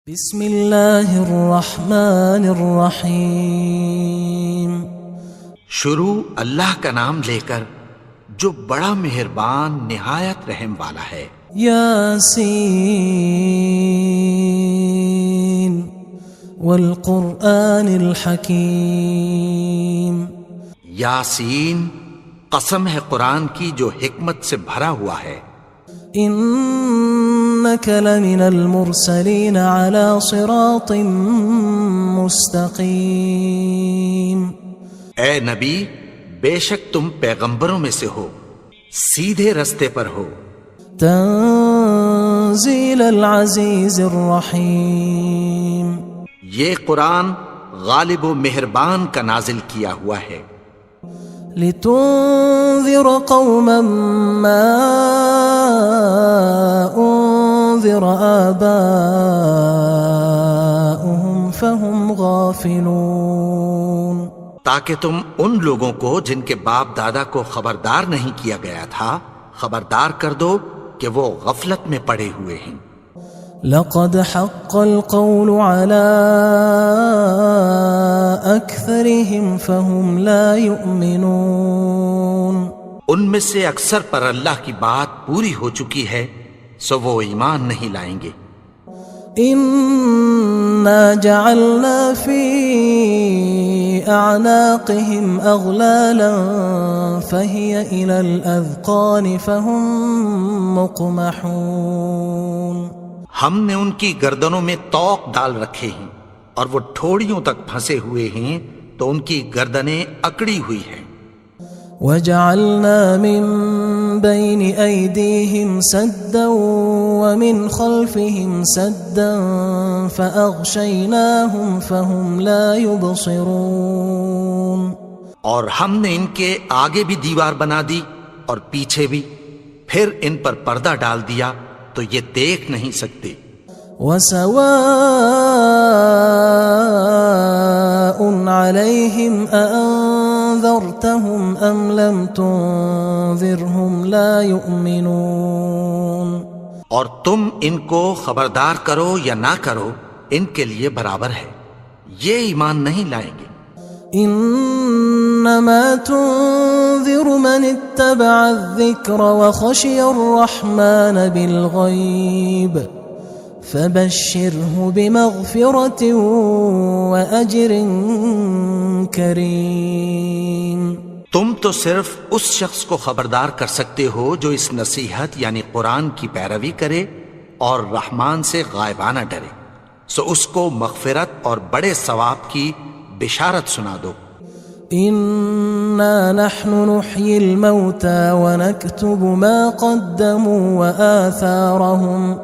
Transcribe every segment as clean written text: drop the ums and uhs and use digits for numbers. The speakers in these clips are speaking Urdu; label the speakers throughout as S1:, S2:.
S1: بسم اللہ الرحمن الرحیم۔
S2: شروع اللہ کا نام لے کر جو بڑا مہربان نہایت رحم والا ہے۔
S1: یاسین والقرآن الحکیم۔
S2: یاسین، قسم ہے قرآن کی جو حکمت سے بھرا ہوا ہے۔
S1: انک لمن المرسلین علی صراط مستقیم۔
S2: اے نبی، بے شک تم پیغمبروں میں سے ہو، سیدھے رستے پر ہو۔
S1: تنزیل العزیز الرحیم۔
S2: یہ قرآن غالب و مہربان کا نازل کیا ہوا ہے۔
S1: لتنذر قوما ما انذر آباؤهم فهم غافلون۔
S2: تاکہ تم ان لوگوں کو جن کے باپ دادا کو خبردار نہیں کیا گیا تھا خبردار کر دو کہ وہ غفلت میں پڑے ہوئے ہیں۔
S1: لقد حق القول على أكثرهم فهم لا يؤمنون۔
S2: ان میں سے اکثر پر اللہ کی بات پوری ہو چکی ہے سو وہ ایمان نہیں لائیں گے۔
S1: إنا جعلنا في أعناقهم أغلالا فهي إلى الأذقان فهم مقمحون۔
S2: ہم نے ان کی گردنوں میں طوق ڈال رکھے ہیں اور وہ ٹھوڑیوں تک پھنسے ہوئے ہیں تو ان کی گردنیں اکڑی ہوئی ہیں۔
S1: وَجَعَلْنَا مِن بَيْنِ أَيْدِيهِمْ سَدًّا وَمِنْ خَلْفِهِمْ سَدًّا فَأَغْشَيْنَاهُمْ فَهُمْ لَا يُبْصِرُونَ۔
S2: اور ہم نے ان کے آگے بھی دیوار بنا دی اور پیچھے بھی، پھر ان پر پردہ ڈال دیا تو یہ دیکھ نہیں سکتے۔
S1: وَسَوَاءٌ عَلَيْهِمْ أَأَنذَرْتَهُمْ أَمْ لَمْ تُنذِرْهُمْ لَا يُؤْمِنُونَ۔
S2: اور تم ان کو خبردار کرو یا نہ کرو ان کے لیے برابر ہے، یہ ایمان نہیں لائیں گے۔
S1: انما تنذر من اتبع الذکر وخشی الرحمن بالغیب فبشره بمغفرة واجر کریم۔
S2: تم تو صرف اس شخص کو خبردار کر سکتے ہو جو اس نصیحت یعنی قرآن کی پیروی کرے اور رحمان سے غائبانہ ڈرے، سو اس کو مغفرت اور بڑے ثواب کی بشارت سنا دو۔
S1: انا نحن نحيي الموتى ونكتب ما قدموا وآثارهم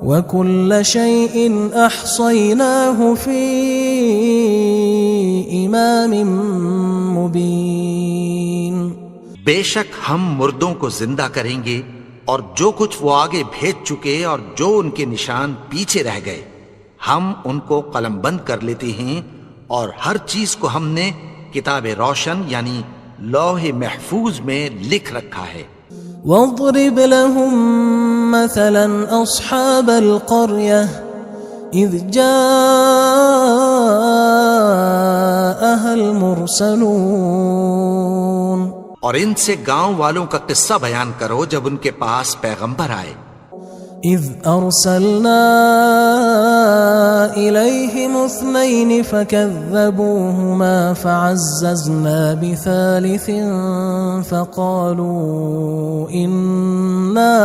S1: وكل شيء احصيناه في امام مبين۔
S2: بے شک ہم مردوں کو زندہ کریں گے اور جو کچھ وہ آگے بھیج چکے اور جو ان کے نشان پیچھے رہ گئے ہم ان کو قلم بند کر لیتے ہیں، اور ہر چیز کو ہم نے کتاب روشن یعنی لوح محفوظ میں لکھ رکھا ہے۔
S1: واضرب لهم مثلا اصحاب القرية اذ جاءها المرسلون۔
S2: اور ان سے گاؤں والوں کا قصہ بیان کرو جب ان کے پاس پیغمبر آئے۔
S1: اذ ارسلنا الیہم اثنین فکذبوہما فعززنا بثالث فقالوا انا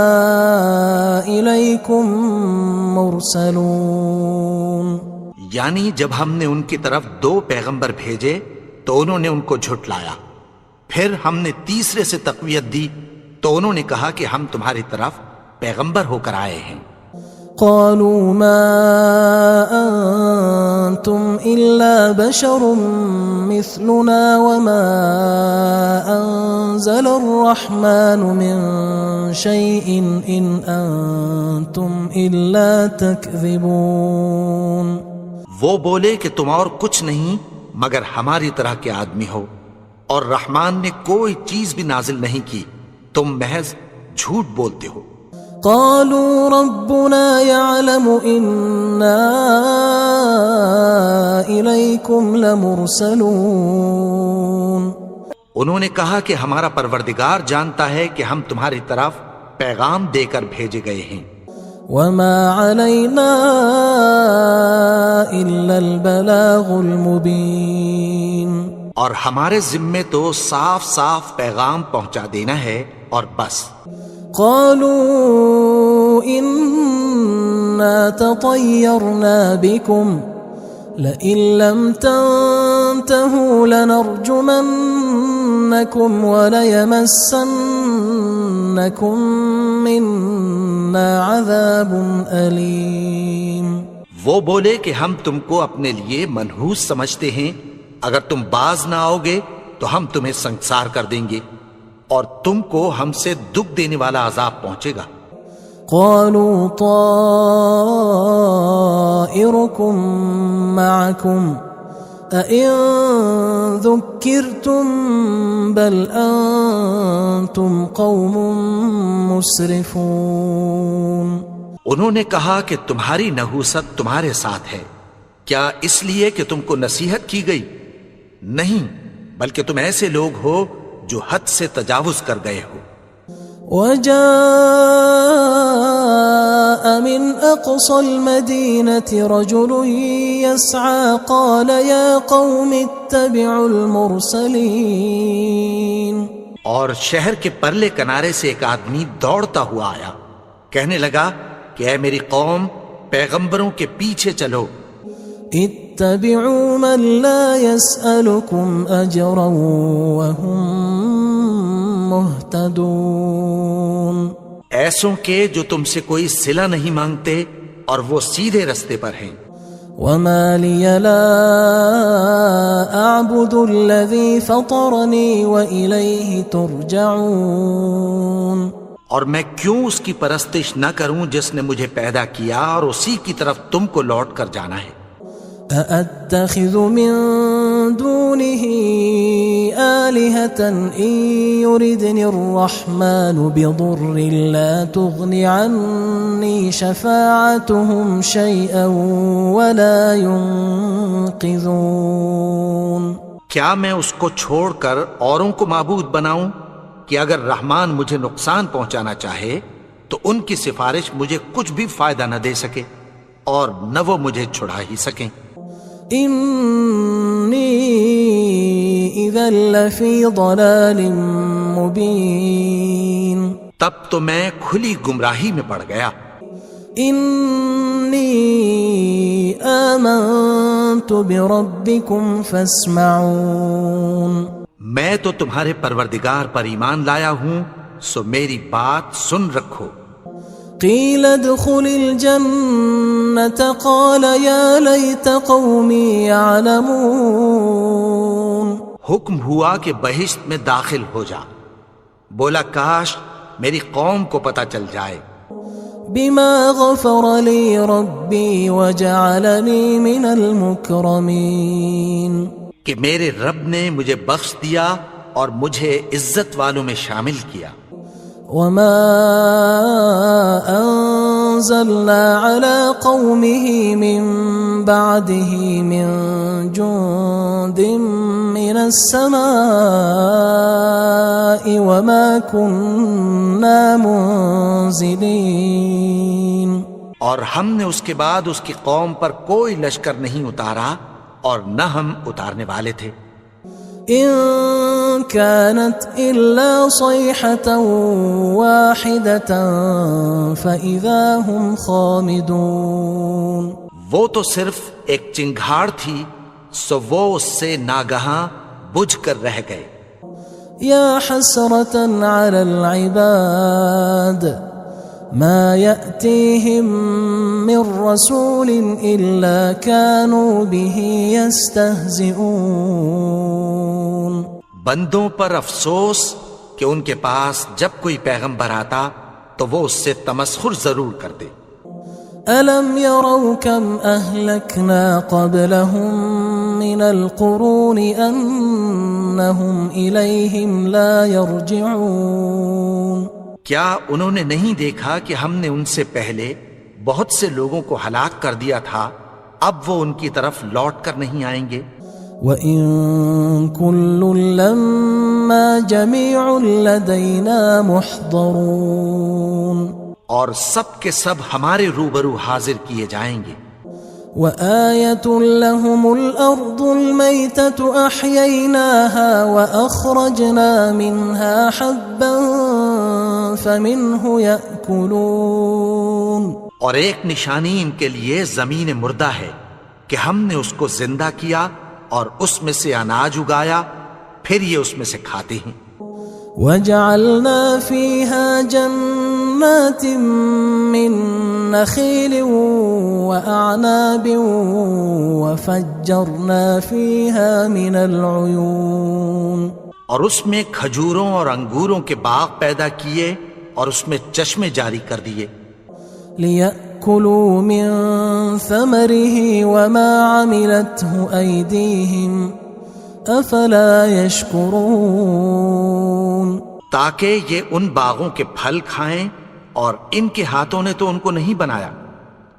S1: الیکم مرسلون۔
S2: یعنی جب ہم نے ان کی طرف 2 پیغمبر بھیجے تو انہوں نے ان کو جھٹلایا، پھر ہم نے تیسرے سے تقویت دی تو انہوں نے کہا کہ ہم تمہاری طرف پیغمبر ہو کر آئے ہیں۔
S1: قالوا ما انتم الا بشر مثلنا وما انزل الرحمن من شيء ان انتم الا تكذبون۔
S2: وہ بولے کہ تم اور کچھ نہیں مگر ہماری طرح کے آدمی ہو، اور رحمان نے کوئی چیز بھی نازل نہیں کی، تم محض جھوٹ بولتے ہو۔
S1: قالوا ربنا يعلم إنا إليكم لمرسلون.
S2: انہوں نے کہا کہ ہمارا پروردگار جانتا ہے کہ ہم تمہاری طرف پیغام دے کر بھیجے گئے ہیں.
S1: وما علينا إلا البلاغ المبين.
S2: اور ہمارے ذمے تو صاف صاف پیغام پہنچا دینا ہے اور بس.
S1: قالوا إنا تطيرنا بكم لئن لم تنتهوا لنرجمنكم وليمسنكم منا عذاب أليم.
S2: وہ بولے کہ ہم تم کو اپنے لیے منحوس سمجھتے ہیں، اگر تم باز نہ آؤ گے تو ہم تمہیں سنگسار کر دیں گے اور تم کو ہم سے دکھ دینے والا عذاب پہنچے گا.
S1: قالوا طائركم معكم أئن ذكرتم بل أنتم قوم مسرفون.
S2: انہوں نے کہا کہ تمہاری نحوست تمہارے ساتھ ہے، کیا اس لیے کہ تم کو نصیحت کی گئی؟ نہیں، بلکہ تم ایسے لوگ ہو جو حد سے تجاوز کر گئے ہو.
S1: وجاء من أقصى المدينة رجل يسعى قال يا قوم اتبعوا المرسلين.
S2: اور شہر کے پرلے کنارے سے ایک آدمی دوڑتا ہوا آیا، کہنے لگا کہ اے میری قوم، پیغمبروں کے پیچھے چلو.
S1: اتبعوا من لا يسألكم أجرا وهم مهتدون.
S2: ایسوں کے جو تم سے کوئی صلہ نہیں مانگتے اور وہ سیدھے رستے پر ہیں.
S1: وما لي لا أعبد الذي فطرني وإليه ترجعون.
S2: اور میں کیوں اس کی پرستش نہ کروں جس نے مجھے پیدا کیا اور اسی کی طرف تم کو لوٹ کر جانا ہے.
S1: أأتخذ من دونه آلهة إن يردني الرحمن بضر لا تغن عني شفاعتهم شيئا ولا ينقذون.
S2: کیا میں اس کو چھوڑ کر اوروں کو معبود بناؤں کہ اگر رحمان مجھے نقصان پہنچانا چاہے تو ان کی سفارش مجھے کچھ بھی فائدہ نہ دے سکے اور نہ وہ مجھے چھڑا ہی سکیں.
S1: إني إذا لفي ضلال مبين.
S2: تب تو میں کھلی گمراہی میں پڑ گیا.
S1: إني آمنت بربكم فاسمعون.
S2: میں تو تمہارے پروردگار پر ایمان لایا ہوں، سو میری بات سن رکھو.
S1: قيل ادخل الجنة قال يا ليت قومي يعلمون.
S2: حکم ہوا کہ بہشت میں داخل ہو جا. بولا کاش میری قوم کو پتہ چل جائے.
S1: بما غفر لي ربي وجعلني من المكرمين.
S2: کہ میرے رب نے مجھے بخش دیا اور مجھے عزت والوں میں شامل کیا.
S1: وما أنزلنا على قومه من بعده من جند من السماء وما كنا منزلين.
S2: اور ہم نے اس کے بعد اس کی قوم پر کوئی لشکر نہیں اتارا اور نہ ہم اتارنے والے تھے.
S1: إن كانت إلا صيحة واحدة فإذا هم خامدون.
S2: وہ تو صرف ایک چنگھاڑ تھی، سو وہ اس سے ناگہاں بجھ کر رہ گئے.
S1: يا حسرة على العباد ما يأتيهم من رسول إلا كانوا به يستهزئون.
S2: بندوں پر افسوس کہ ان کے پاس جب کوئی پیغمبر آتا تو وہ اس سے تمسخر ضرور کرتے.
S1: ألم يروا كم أهلكنا قبلهم من القرون أنهم إليهم لا يرجعون.
S2: کیا انہوں نے نہیں دیکھا کہ ہم نے ان سے پہلے بہت سے لوگوں کو ہلاک کر دیا تھا، اب وہ ان کی طرف لوٹ کر نہیں آئیں گے؟
S1: وَإِن كُلٌّ لَمَّا جَمِيعٌ لَدَيْنَا مُحْضَرُونَ،
S2: اور سب کے سب ہمارے روبرو حاضر کیے جائیں گے۔
S1: وَآيَةٌ لَهُمُ الْأَرْضُ الْمَيْتَةُ أَحْيَيْنَاهَا وَأَخْرَجْنَا مِنْهَا حَبًّا فَمِنْهُ يَأْكُلُونَ،
S2: اور ایک نشانی ان کے لیے زمین مردہ ہے کہ ہم نے اس کو زندہ کیا اور اس میں سے اناج اگایا، پھر یہ اس میں سے کھاتے ہیں۔
S1: وَجَعَلْنَا فِيهَا جَنَّاتٍ مِّن نَخِيلٍ وَأَعْنَابٍ وَفَجَّرْنَا فِيهَا مِنَ الْعُيُونِ،
S2: اور اس میں کھجوروں اور انگوروں کے باغ پیدا کیے اور اس میں چشمے جاری کر دیے،
S1: لِيَأْكُلُوا مِن ثَمَرِهِ وَمَا عَمِلَتْهُ أَيْدِيهِمْ أَفَلَا يَشْكُرُونَ،
S2: تاکہ یہ ان باغوں کے پھل کھائیں، اور ان کے ہاتھوں نے تو ان کو نہیں بنایا،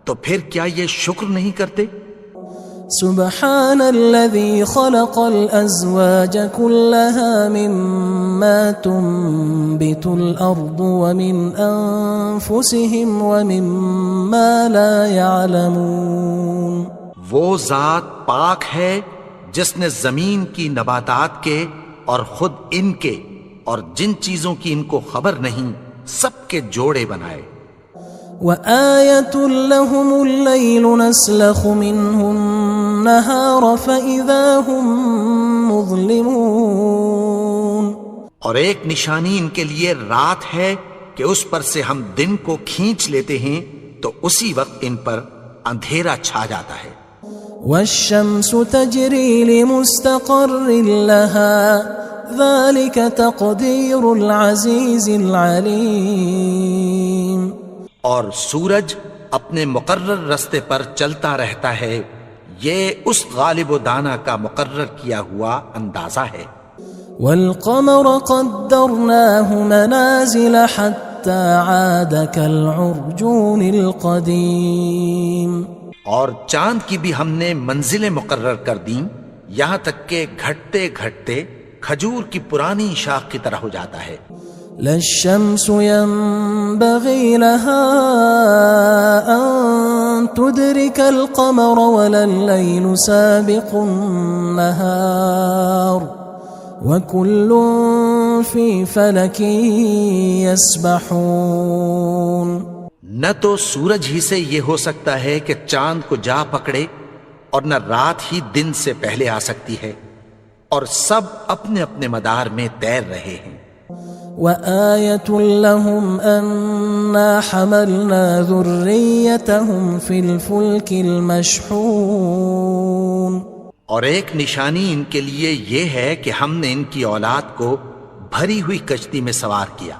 S2: تو پھر کیا یہ شکر نہیں کرتے؟
S1: سبحان الذي خلق الأزواج كلها مما تنبت الأرض ومن أنفسهم ومما لا يعلمون،
S2: وہ ذات پاک ہے جس نے زمین کی نباتات کے اور خود ان کے اور جن چیزوں کی ان کو خبر نہیں سب کے جوڑے بنائے۔
S1: وَآيَةٌ لَهُمُ اللَّيْلُ نَسْلَخُ مِنْهُ النَّهَارَ فَإِذَا هُمْ مُظْلِمُونَ،
S2: اور ایک نشانی ان کے لیے رات ہے کہ اس پر سے ہم دن کو کھینچ لیتے ہیں تو اسی وقت ان پر اندھیرا چھا جاتا ہے۔
S1: وَالشَّمْسُ تَجْرِي لِمُسْتَقَرٍّ لَهَا ذَلِكَ تَقْدِيرُ الْعَزِيزِ الْعَلِيمِ،
S2: اور سورج اپنے مقرر رستے پر چلتا رہتا ہے، یہ اس غالب و دانا کا مقرر کیا ہوا اندازہ ہے۔
S1: وَالْقَمَرَ قَدَّرْنَاهُ مَنَازِلَ حَتَّى عَادَ كَالْعُرْجُونِ الْقَدِيمِ،
S2: اور چاند کی بھی ہم نے منزلیں مقرر کر دیں، یہاں تک کہ گھٹتے گھٹتے کھجور کی پرانی شاخ کی طرح ہو جاتا ہے۔
S1: لا الشمس ينبغي لها أن تدرك القمر ولا الليل سابق النهار وكل في فلك يسبحون،
S2: نہ تو سورج ہی سے یہ ہو سکتا ہے کہ چاند کو جا پکڑے، اور نہ رات ہی دن سے پہلے آ سکتی ہے، اور سب اپنے اپنے مدار میں تیر رہے ہیں۔
S1: وَآيَةٌ لَهُمْ أَنَّا حَمَلْنَا ذُرِّيَّتَهُمْ فِي الْفُلْكِ الْمَشْحُونِ،
S2: اور ایک نشانی ان کے لیے یہ ہے کہ ہم نے ان کی اولاد کو بھری ہوئی کشتی میں سوار کیا۔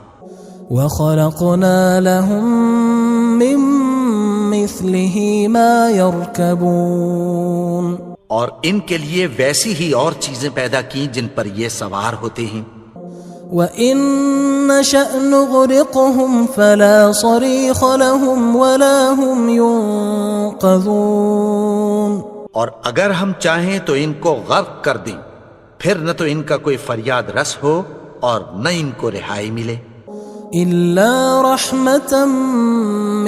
S1: وَخَلَقْنَا لَهُم مِّن مِّثْلِهِ مَا يَرْكَبُونَ،
S2: اور ان کے لیے ویسی ہی اور چیزیں پیدا کی جن پر یہ سوار ہوتے ہیں۔
S1: وَإِن نَّشَأْ نُغْرِقْهُمْ فَلَا صَرِيخَ لَهُمْ وَلَا هُمْ يُنقَذُونَ،
S2: اور اگر ہم چاہیں تو ان کو غرق کر دیں، پھر نہ تو ان کا کوئی فریاد رس ہو اور نہ ان کو رہائی ملے۔
S1: إِلَّا رَحْمَةً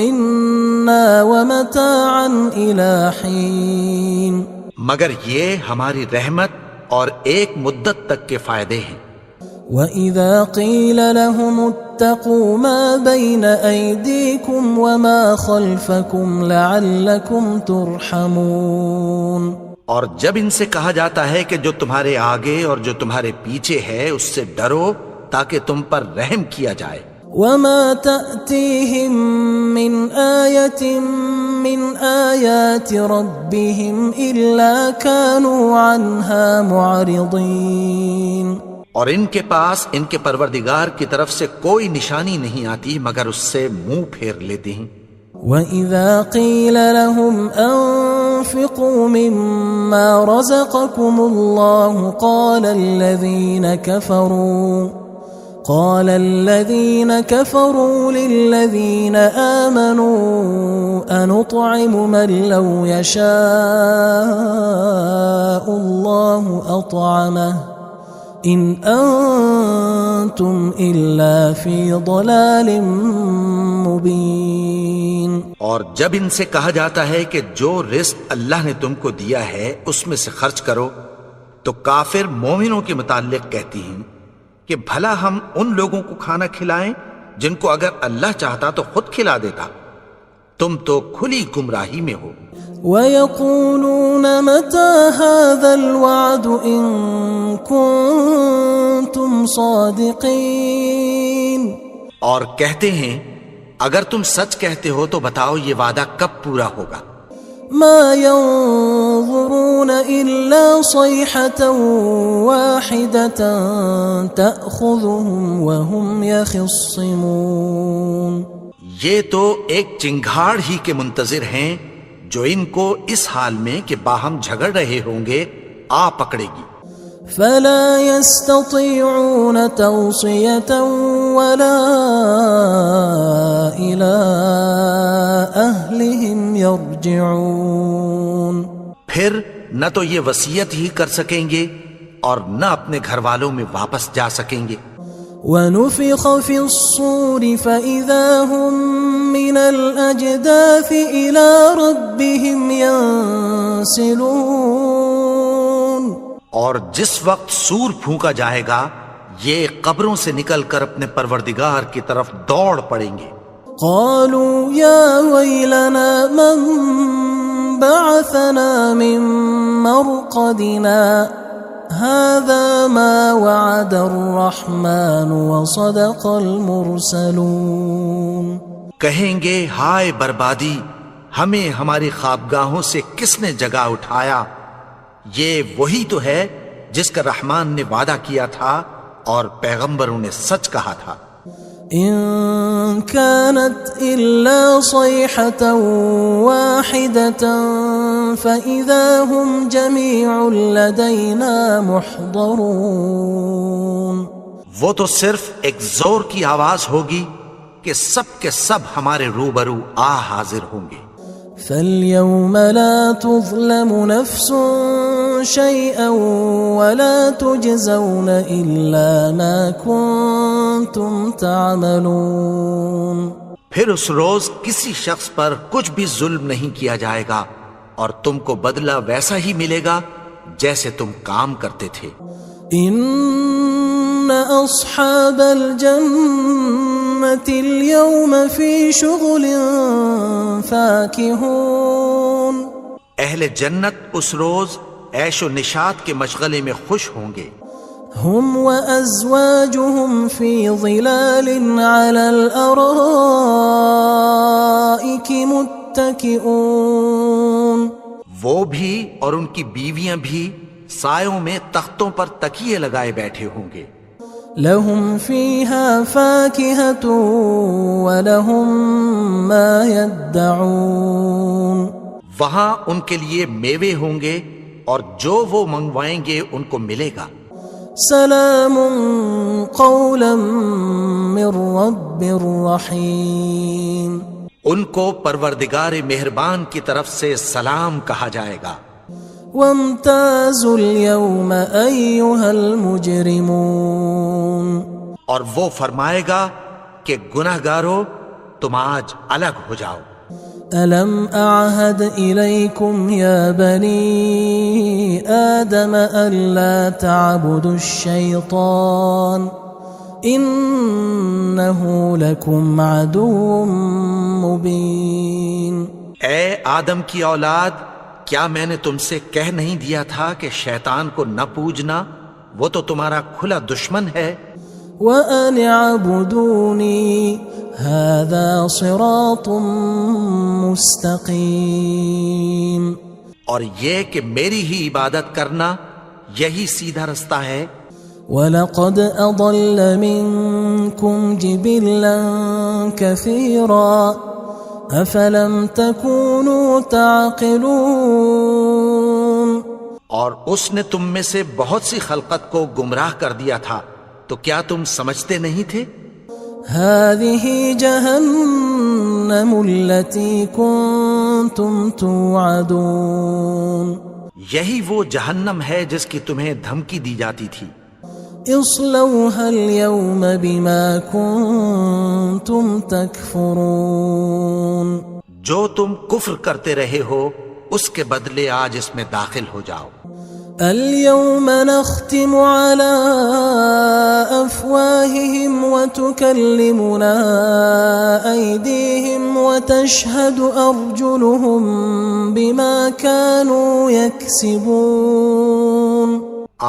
S1: مِّنَّا وَمَتَاعًا إِلَى حِينٍ،
S2: مگر یہ ہماری رحمت اور ایک مدت تک کے فائدے ہیں۔
S1: وَإِذَا قِيلَ لَهُمُ اتَّقُوا مَا بَيْنَ أَيْدِيكُمْ وَمَا خَلْفَكُمْ لَعَلَّكُمْ تُرْحَمُونَ،
S2: اور جب ان سے کہا جاتا ہے کہ جو تمہارے آگے اور جو تمہارے پیچھے ہے اس سے ڈرو تاکہ تم پر رحم کیا جائے۔
S1: وَمَا تَأْتِيهِم مِّنْ آيَةٍ مِّنْ آيَاتِ رَبِّهِمْ إِلَّا كَانُوا عَنْهَا مُعْرِضِينَ،
S2: اور ان کے پاس ان کے پروردگار کی طرف سے کوئی نشانی نہیں آتی مگر اس سے منہ پھیر لیتے ہیں۔
S1: وَإِذَا قِيلَ لَهُمْ أَنفِقُوا مِمَّا رَزَقَكُمُ اللَّهُ قال الذين كفروا للذين آمنوا أنطعم من لو يشاء الله أطعمه إن أنتم إلا في ضلال مبين.
S2: اور جب ان سے کہا جاتا ہے کہ جو رزق اللہ نے تم کو دیا ہے اس میں سے خرچ کرو، تو کافر مومنوں کے متعلق کہتی ہیں کہ بھلا ہم ان لوگوں کو کھانا کھلائیں جن کو اگر اللہ چاہتا تو خود کھلا دیتا، تم تو کھلی گمراہی میں ہو.
S1: وَيَقُولُونَ مَتَى هَذَا الْوَعْدُ إِن كُنتُمْ صَادِقِينَ.
S2: اور کہتے ہیں اگر تم سچ کہتے ہو تو بتاؤ یہ وعدہ کب پورا ہوگا.
S1: ما ينظرون إلا صيحة واحدة تأخذهم وهم يخصمون.
S2: یہ تو ایک چنگھاڑ ہی کے منتظر ہیں جو ان کو اس حال میں کہ باہم جھگڑ رہے ہوں گے آ پکڑے گی.
S1: فلا يستطيعون توصية ولا إلى أهلهم يرجعون.
S2: پھر نہ تو یہ وصیت ہی کر سکیں گے اور نہ اپنے گھر والوں میں واپس جا سکیں گے.
S1: ونفخ في الصور فإذا هم من الأجداث إلى ربهم ينسلون.
S2: اور جس وقت سور پھونکا جائے گا یہ قبروں سے نکل کر اپنے پروردگار کی طرف دوڑ پڑیں گے.
S1: قالوا يا ويلنا من بعثنا من مرقدنا هذا ما وعد الرحمن وصدق المرسلون.
S2: کہیں گے ہائے بربادی، ہمیں ہماری خوابگاہوں سے کس نے جگا اٹھایا، یہ وہی تو ہے جس کا رحمان نے وعدہ کیا تھا اور پیغمبروں نے سچ کہا تھا.
S1: إن كانت إلا صيحة واحدة فإذا هم جميع لدينا محضرون.
S2: وہ تو صرف ایک زور کی آواز ہوگی کہ سب کے سب ہمارے روبرو آ حاضر ہوں گے.
S1: فاليوم لا تظلم نفس شيئا ولا تجزون إلا ما كنتم تعملون.
S2: پھر اس روز کسی شخص پر کچھ بھی ظلم نہیں کیا جائے گا اور تم کو بدلہ ویسا ہی ملے گا جیسے تم کام کرتے تھے.
S1: ان اصحاب الجنة اليوم في شغل فاكهون.
S2: اہل جنت اس روز عیش و نشاط کے مشغلے میں خوش ہوں گے.
S1: هم وأزواجهم في ظلال على الأرائك متكئون.
S2: وہ بھی اور ان کی بیویاں بھی سایوں میں تختوں پر تکیے لگائے بیٹھے ہوں گے.
S1: لهم فيها فاكهة ولهم ما يدعون.
S2: وہاں ان کے لیے میوے ہوں گے اور جو وہ منگوائیں گے ان کو ملے گا.
S1: سلام قولا من رب رحیم.
S2: ان کو پروردگار مہربان کی طرف سے سلام کہا جائے گا.
S1: وامتازوا اليوم أيها المجرمون.
S2: اور وہ فرمائے گا کہ گناہگارو تم آج الگ ہو جاؤ.
S1: ألم أعهد إليكم يا بني آدم ألا تعبدوا الشيطان إنه لكم عدو مبين.
S2: اے آدم کی اولاد، کیا میں نے تم سے کہہ نہیں دیا تھا کہ شیطان کو نہ پوجنا، وہ تو تمہارا کھلا دشمن ہے.
S1: وَأَنِ اعْبُدُونِي هَذَا صِرَاطٌ مُسْتَقِيمٌ.
S2: اور یہ کہ میری ہی عبادت کرنا یہی سیدھا رستہ ہے.
S1: وَلَقَدْ أَضَلَّ مِنْكُمْ جِبِلًّا كَثِيرًا أَفَلَمْ تَكُونُوا تَعْقِلُونَ.
S2: اور اس نے تم میں سے بہت سی خلقت کو گمراہ کر دیا تھا، تو کیا تم سمجھتے نہیں تھے؟
S1: هذه جهنم التي كنتم توعدون
S2: یہی وہ جہنم ہے جس کی تمہیں دھمکی دی جاتی تھی.
S1: اصلوها اليوم بما كنتم تكفرون
S2: جو تم کفر کرتے رہے ہو اس کے بدلے آج اس میں داخل ہو جاؤ.
S1: اليوم نختم على أفواههم وتكلمنا أيديهم وتشهد أرجلهم بما كانوا يكسبون.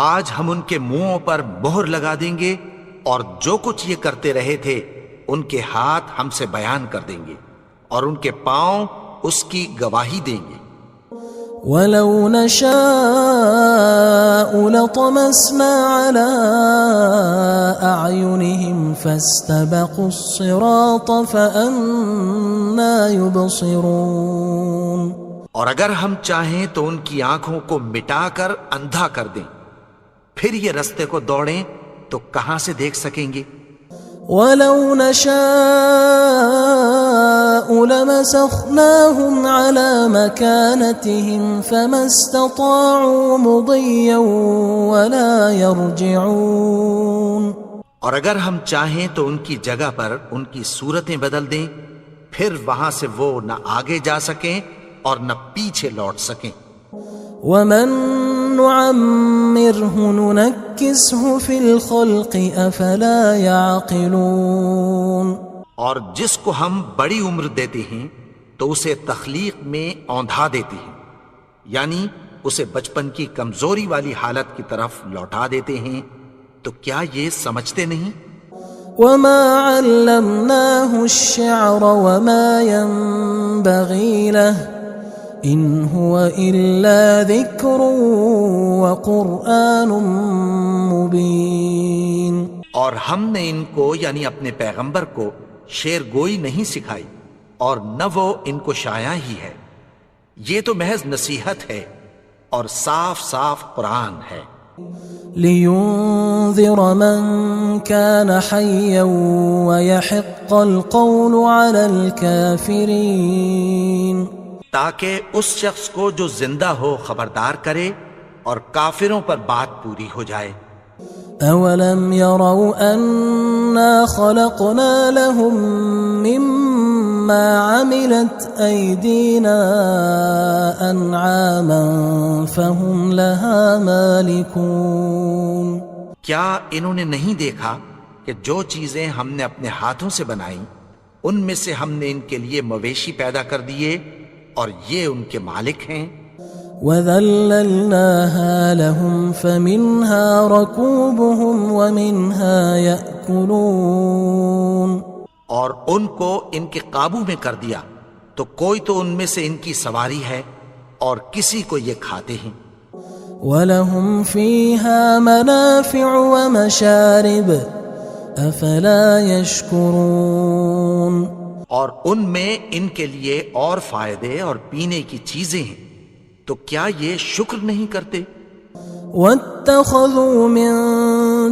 S2: آج ہم ان کے منہوں پر مہر لگا دیں گے اور جو کچھ یہ کرتے رہے تھے ان کے ہاتھ ہم سے بیان کر دیں گے اور ان کے پاؤں اس کی گواہی دیں گے.
S1: وَلَوْ نَشَاءُ لَطَمَسْنَا عَلَىٰ أَعْيُنِهِمْ فَاسْتَبَقُوا الصِّرَاطَ فَأَنَّىٰ يُبْصِرُونَ.
S2: اور اگر ہم چاہیں تو ان کی آنکھوں کو مٹا کر اندھا کر دیں، پھر یہ رستے کو دوڑیں تو کہاں سے دیکھ سکیں گے؟
S1: وَلَوْ نَشَاءُ لَمَسَخْنَاهُمْ عَلَىٰ مَكَانَتِهِمْ فَمَا اسْتَطَاعُوا مُضِيًّا وَلَا يَرْجِعُونَ.
S2: اور اگر ہم چاہیں تو ان کی جگہ پر ان کی صورتیں بدل دیں، پھر وہاں سے وہ نہ آگے جا سکیں اور نہ پیچھے لوٹ سکیں.
S1: وَمَن نُعَمِّرْهُ نُنَكِّسْهُ فِي الْخَلْقِ أَفَلَا يَعْقِلُونَ.
S2: اور جس کو ہم بڑی عمر دیتے ہیں تو اسے تخلیق میں اوندھا دیتے ہیں، یعنی اسے بچپن کی کمزوری والی حالت کی طرف لوٹا دیتے ہیں. تو کیا یہ سمجھتے نہیں؟
S1: وَمَا عَلَّمْنَاهُ الشِّعْرَ وَمَا يَنبَغِي لَهُ إِنْ هُوَ إِلَّا ذِكْرٌ وَقُرْآنٌ مُبِينٌ.
S2: اور ہم نے ان کو یعنی اپنے پیغمبر کو شعر گوئی نہیں سکھائی اور نہ وہ ان کو شایا ہی ہے، یہ تو محض نصیحت ہے اور صاف صاف قرآن ہے.
S1: لِيُنذِرَ مَن كَانَ حَيًّا وَيَحِقَّ الْقَوْلُ عَلَى الْكَافِرِينَ.
S2: تاکہ اس شخص کو جو زندہ ہو خبردار کرے اور کافروں پر بات پوری ہو جائے.
S1: أَوَلَمْ يَرَوْا أَنَّا خَلَقْنَا لَهُم مِّمَّا عَمِلَتْ أَيْدِينَا أَنْعَامًا فَهُمْ لَهَا مَالِكُونَ.
S2: کیا انہوں نے نہیں دیکھا کہ جو چیزیں ہم نے اپنے ہاتھوں سے بنائیں ان میں سے ہم نے ان کے لیے مویشی پیدا کر دیے اور یہ ان کے مالک ہیں.
S1: وَذَلَّلْنَاهَا لَهُمْ فَمِنْهَا رَكُوبُهُمْ وَمِنْهَا يَأْكُلُونَ.
S2: اور ان کو ان کے قابو میں کر دیا تو کوئی تو ان میں سے ان کی سواری ہے اور کسی کو یہ کھاتے ہیں.
S1: وَلَهُمْ فِيهَا مَنَافِعُ وَمَشَارِبُ أَفَلَا يَشْكُرُونَ.
S2: اور ان میں ان کے لیے اور فائدے اور پینے کی چیزیں ہیں، تو کیا یہ شکر نہیں کرتے؟
S1: وَاتَّخَذُوا مِن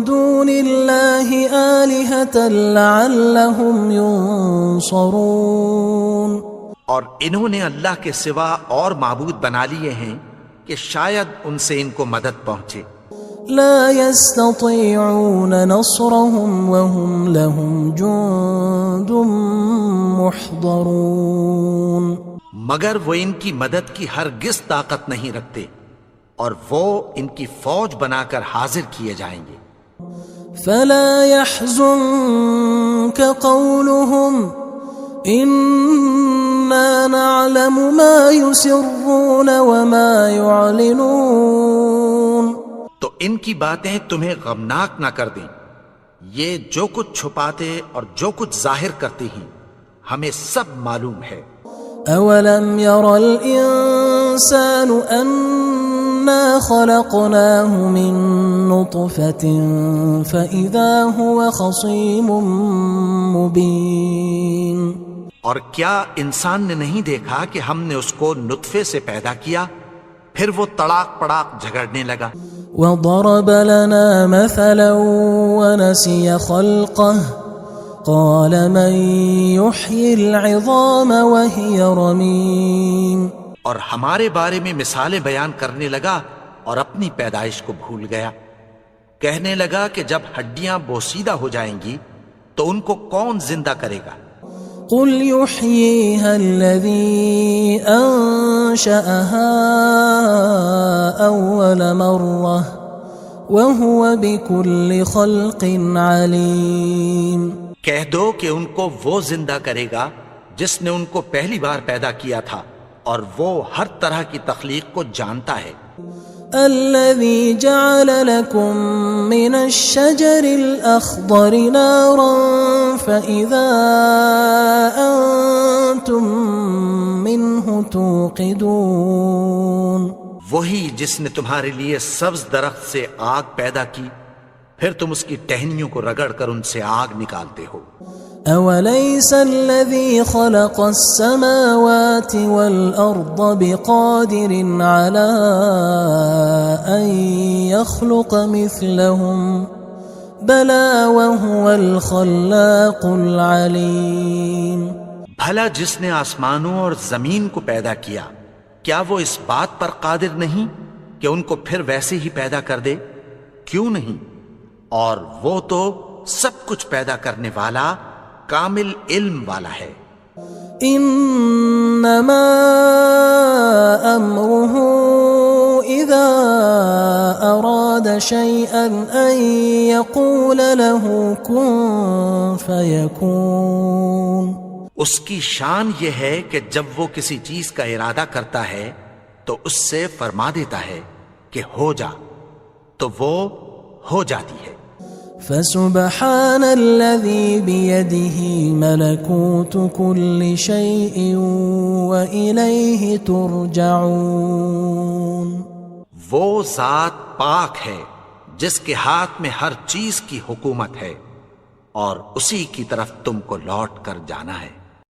S1: دُونِ اللَّهِ آلِهَةً لَعَلَّهُمْ يُنصَرُونَ.
S2: اور انہوں نے اللہ کے سوا اور معبود بنا لیے ہیں کہ شاید ان سے ان کو مدد پہنچے.
S1: لا يستطيعون نصرهم وهم لهم جند محضرون.
S2: مگر وہ ان کی مدد کی ہرگز طاقت نہیں رکھتے اور وہ ان کی فوج بنا کر حاضر کیے جائیں گے.
S1: فلا يحزنك قولهم إنا نعلم ما يسرون وما يعلنون.
S2: تو ان کی باتیں تمہیں غمناک نہ کر دیں، یہ جو کچھ چھپاتے اور جو کچھ ظاہر کرتے ہیں ہمیں سب معلوم ہے.
S1: أَوَلَمْ يَرَ الْإِنسَانُ أَنَّا خَلَقْنَاهُ مِن نُّطْفَةٍ فَإِذَا هُوَ خَصِيمٌ مُّبِينٌ.
S2: اور کیا انسان نے نہیں دیکھا کہ ہم نے اس کو نطفے سے پیدا کیا، پھر وہ تڑاک پڑاک جھگڑنے لگا.
S1: وضرب لنا مثلا ونسي خلقه قال من يحيي العظام وهي رميم.
S2: اور ہمارے بارے میں مثالیں بیان کرنے لگا اور اپنی پیدائش کو بھول گیا. کہنے لگا کہ جب ہڈیاں بوسیدہ ہو جائیں گی تو ان کو کون زندہ کرے گا؟
S1: قل يحييها الذي أنشأها أول مرة وهو بكل خلق عليم.
S2: کہہ دو کہ ان کو وہ زندہ کرے گا جس نے ان کو پہلی بار پیدا کیا تھا اور وہ ہر طرح کی تخلیق کو جانتا ہے.
S1: الذي جعل لكم من الشجر الأخضر نارا فإذا أنتم منه توقدون.
S2: وہی جس نے تمہارے لیے سبز درخت سے آگ پیدا کی پھر تم اس کی ٹہنیوں کو رگڑ کر ان سے آگ نکالتے ہو.
S1: أوليس الذي خلق السماوات والأرض بقادر على أن يخلق مثلهم بلى وهو الخلاق العليم.
S2: بھلا جس نے آسمانوں اور زمین کو پیدا کیا کیا وہ اس بات پر قادر نہیں کہ ان کو پھر ویسے ہی پیدا کر دے؟ کیوں نہیں؟ اور وہ تو سب کچھ پیدا کرنے والا کامل علم والا ہے.
S1: انما امره اذا اراد شيئا ان يقول له كن فيكون.
S2: اس کی شان یہ ہے کہ جب وہ کسی چیز کا ارادہ کرتا ہے تو اس سے فرما دیتا ہے کہ ہو جا تو وہ ہو جاتی ہے.
S1: فسبحان الذي بيده ملكوت كل شيء وإليه ترجعون.
S2: وہ ذات پاک ہے جس کے ہاتھ میں ہر چیز کی حکومت ہے اور اسی کی طرف تم کو لوٹ کر جانا ہے.